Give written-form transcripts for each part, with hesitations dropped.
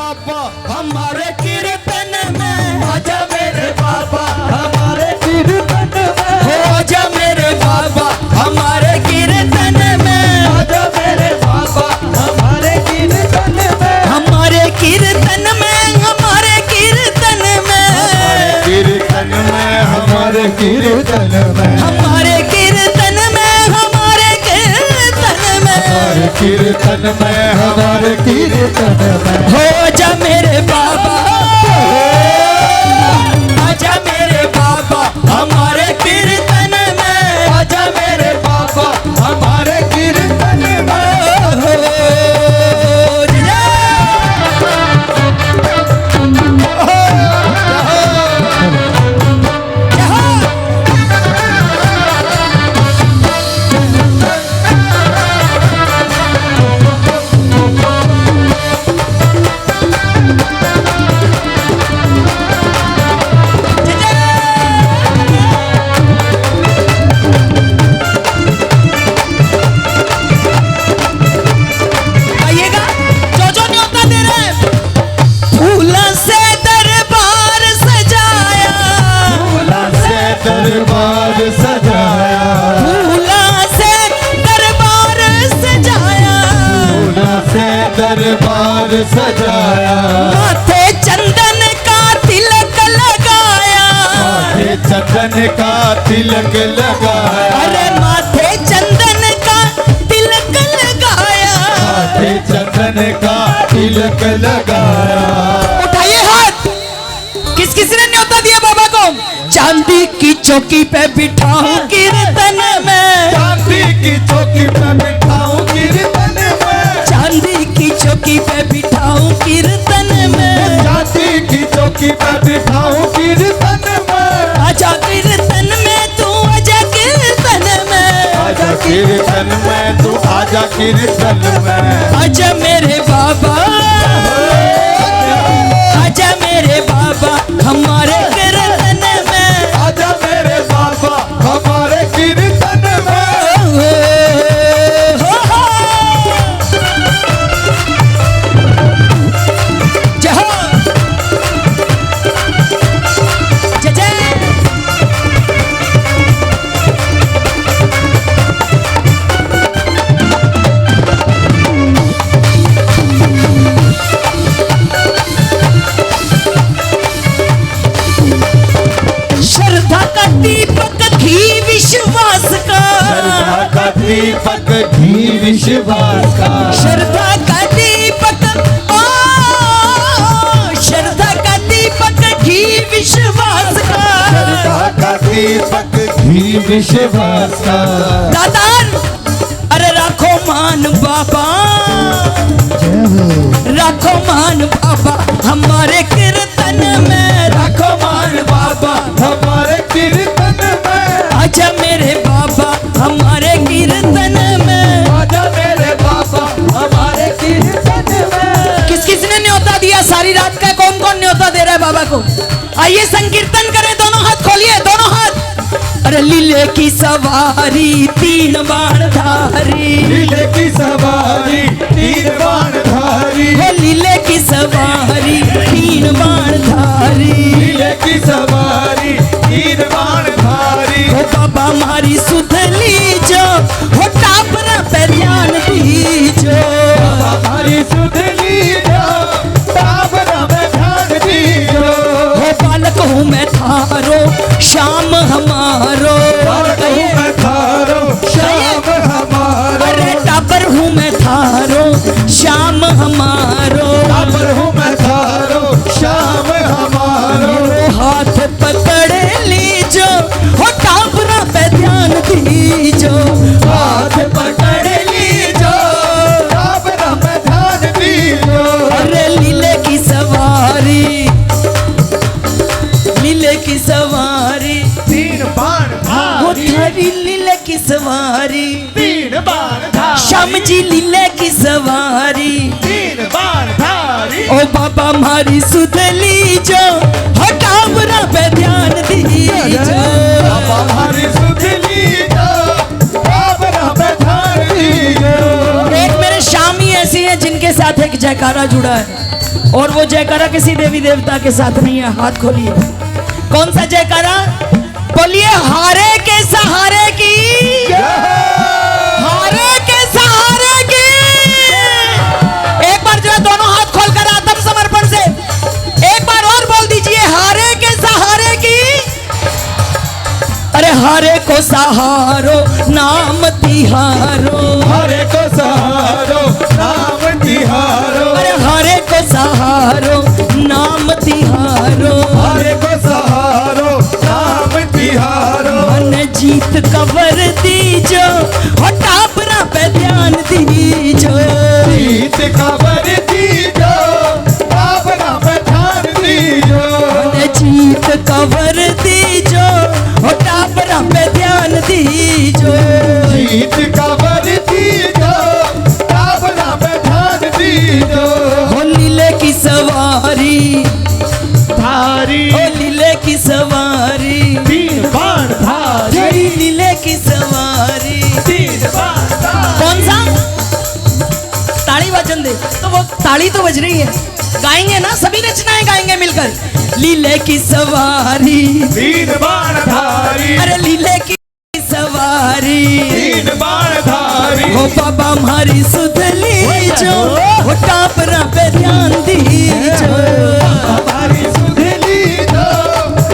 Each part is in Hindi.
बाबा हमारे कीर्तन में आजा मेरे बाबा हमारे कीर्तन में आजा मेरे बाबा हमारे कीर्तन में आजा मेरे बाबा हमारे कीर्तन में हमारे कीर्तन में हमारे कीर्तन में कीर्तन में हमारे कीर्तन में हमारे कीर्तन में हमारे कीर्तन में कीर्तन में हमारे कीर्तन में हो जा मेरे बाबा आजा मेरे बाबा हमारे कीर्तन में आजा मेरे बाबा हमारे कीर्तन में दरबार सजाया फूला से दरबार सजाया फूला से दरबार सजाया माथे चंदन का तिलक लगाया माथे चंदन का तिलक लगाया अरे माथे चंदन का तिलक लगाया माथे चंदन का तिलक लगाया उठाइए हाथ किस किसी ने न्योता दिया बाबा को चांदी की चौकी पे बिठाऊं कीर्तन में चांदी की चौकी पे बिठाऊं कीर्तन में चांदी की चौकी पे बिठाऊं कीर्तन में चांदी की चौकी पे बिठाऊं कीर्तन में आजा कीर्तन में तू आजा कीर्तन में आजा कीर्तन में तू आजा कीर्तन में आजा मेरे बाबा आजा मेरे बाबा हमारे कीर्तन में आजा मेरे बाबा हमारे कीर्तन में जय जय श्रद्धा का दीपक घी विश्वास का श्रद्धा का दीपक घी विश्वास का श्रद्धा का दीपक श्रद्धा का दीपक घी विश्वास का श्रद्धा का दीपक घी विश्वास का दादार अरे राखो मान बाबा राखो मान बाबा हमारे कीर्तन में राखो मान बाबा हमारे कीर्तन में आजा मेरे बाबा हमारे कीर्तन में आजा मेरे बाबा हमारे कीर्तन में किस किस ने न्योता दिया सारी रात का कौन कौन न्योता दे रहा है बाबा को आइए संकीर्तन करें दोनों हाथ खोलिए दोनों हाथ अरे लीले की सवारी तीन बाण धारी लीले की सवारी तीन बाण धारी लीले की सवारी तीन बाण धारी लीले की सवारी तीन बाण धारी हो बाबा हमारी सुध लीजो हो टापरा पे ध्यान दीजो बाबा हमारी सुध लीजो टापरा पे ध्यान दीजो हो बालक हूँ मैं थारो शाम हमारो बालक हूँ मैं थारो शाम हमारो अरे टापर हूँ मैं थारो शाम हमारो टापर हूँ मैं थारो शाम हमारो हाथ पकड़ लीजो हो टापरा पे ध्यान दीजो हाथ पकड़ लीजो टापरा पे ध्यान दीजो अरे लीले की सवारी लीले की सवारी तीन बाण धारी लीले की सवारी तीन बाण धारी श्याम जी लीले की सवारी तीन बाण धारी ओ बाबा हमारी सुध लीजो हटावरा पे ध्यान दीजो बाबा हमारी सुध लीजो हटावरा पे ध्यान दीजो एक मेरे शामी ऐसी हैं जिनके साथ एक जयकारा जुड़ा है। और वो जयकारा किसी देवी देवता के साथ नहीं है। हाथ खोलिए, कौन सा जयकारा? बोलिए हारे के सहारे की, हारे के सहारे की। एक बार जो है दोनों हाथ खोलकर आत्मसमर्पण से एक बार और बोल दीजिए, हारे के सहारे की। अरे हारे को सहारो नाम तिहारो, हारे को सहारो नाम तिहारो, अरे हारे को सहारो नाम तिहारो, हारे को सहारो नाम तिहारो। मन जीत कवर दीजो, हो टापरा पे ध्यान दीजो, जीत खबर दीजो, टापरा पे ध्यान दीजो, मन जीत कवर दीजो, हो टापरा पे ध्यान दीजो। जीत खबर दीजो, टापरा पे ध्यान दीजो। हो लीले की सवारी धारी ओ लीले की सवारी, तीन बाण धारी, जय लीले की सवारी। तीन बाण धारी। कौन सा? ताली बजन दे। तो वो ताली तो बज रही है, गाएंगे ना, सभी रचनाएं गाएंगे मिलकर। लीले की सवारी, तीन बाण धारी, अरे लीले की सवारी, तीन बाण धारी। हो बाबा हमारी सुध लीजो, हो टापरा पे ध्यान दीजो, हमारी सुध लीजो,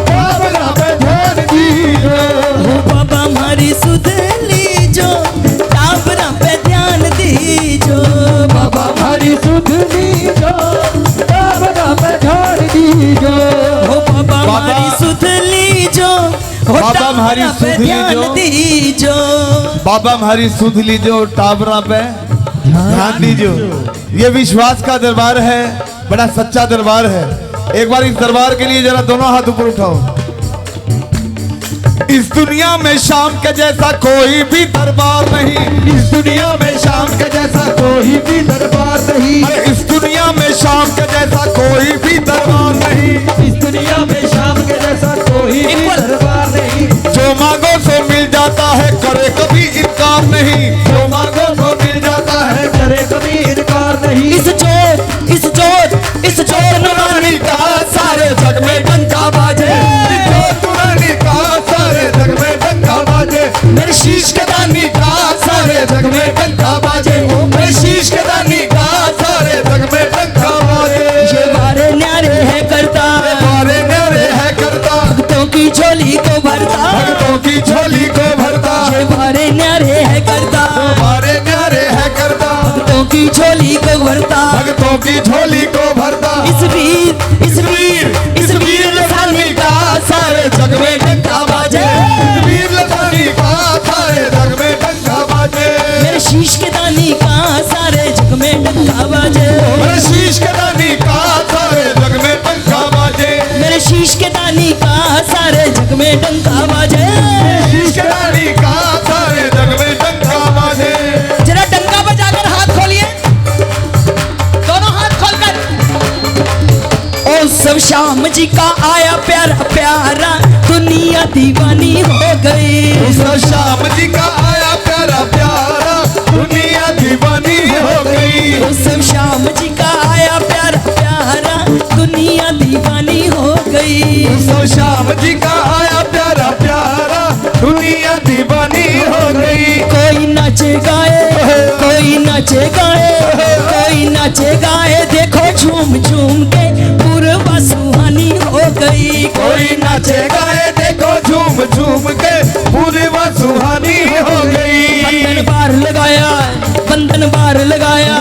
टापरा पे ध्यान दीजो। हो बाबा हमारी सुध लीजो, टापरा पे ध्यान दीजो। बाबा हमारी सुध लीजो, टापरा पे ध्यान दीजो। हो बाबा हमारी सुध लीजो, हो बाबा हमारी टापरा पे सुध ध्यान लीजो। दीजो। बाबा हमारी सुध लीजो, टाबरा पे ध्यान दीजो। ये विश्वास का दरबार है, बड़ा सच्चा दरबार है। एक बार इस दरबार के लिए जरा दोनों हाथ ऊपर उठाओ। इस दुनिया में शाम के जैसा कोई भी दरबार नहीं, इस दुनिया में शाम के जैसा कोई भी दरबार नहीं, इस दुनिया में शाम के जैसा कोई भी दरबार नहीं, इस दुनिया में शाम के जैसा कोई भी दरबार नहीं। जो मांगो सो मिल जाता है, करे कभी इनकार नहीं, जो मांगो सो मिल जाता है, करे कभी इनकार नहीं। इस जोत नुरानी का सारे जग में डंका बाजे, तुरानी का सारे जग में डंका बाजे, मेरे शीश के दानी का सारे जग में डंका बाजे, मेरे शीश के दानी का सारे जग में डंका बाजे। ये बारे न्यारे है करता, बारे न्यारे है करता, भक्तों की झोली को भरता, भक्तों की झोली को भरता। ये बारे न्यारे है करता, बारे न्यारे है करता, भक्तों की झोली को भरता। भक्तों की झोली को भरता। इस वीर लसानी का सारे जग में डंका बाजे, वीर लसानी का सारे जग में डंका बाजे, मेरे शीश के दानी का सारे जग में डंका बाजे, मेरे शीश के दानी का सारे जग में डंका बाजे, मेरे शीश के दानी का सारे जग में डंका बाजे। शीश के दानी का सारे जग में डंका बाजे। जरा डंका बजाकर हाथ खोलिए, दोनों हाथ खोलकर। ओ सब श्याम जी का आया प्यारा प्यारा, दुनिया दीवानी हो गई। सब श्याम जी का आया प्यारा प्यारा, दुनिया दीवानी हो गई। ओ सब श्याम जी का आया प्यारा प्यारा, दुनिया दीवानी हो गई। सब श्याम जी का आया प्यारा प्यारा, दुनिया दीवानी हो गई। कोई नाचे गाए, कोई नाचे गाए, कोई नाचे गाए, देखो झूम झूम के पूर्वा सुहानी हो गई। कोई नाचे गाए, देखो झूम झूम के पूर्वा सुहानी हो गई। बंधन बार लगाया, बंधन बार लगाया,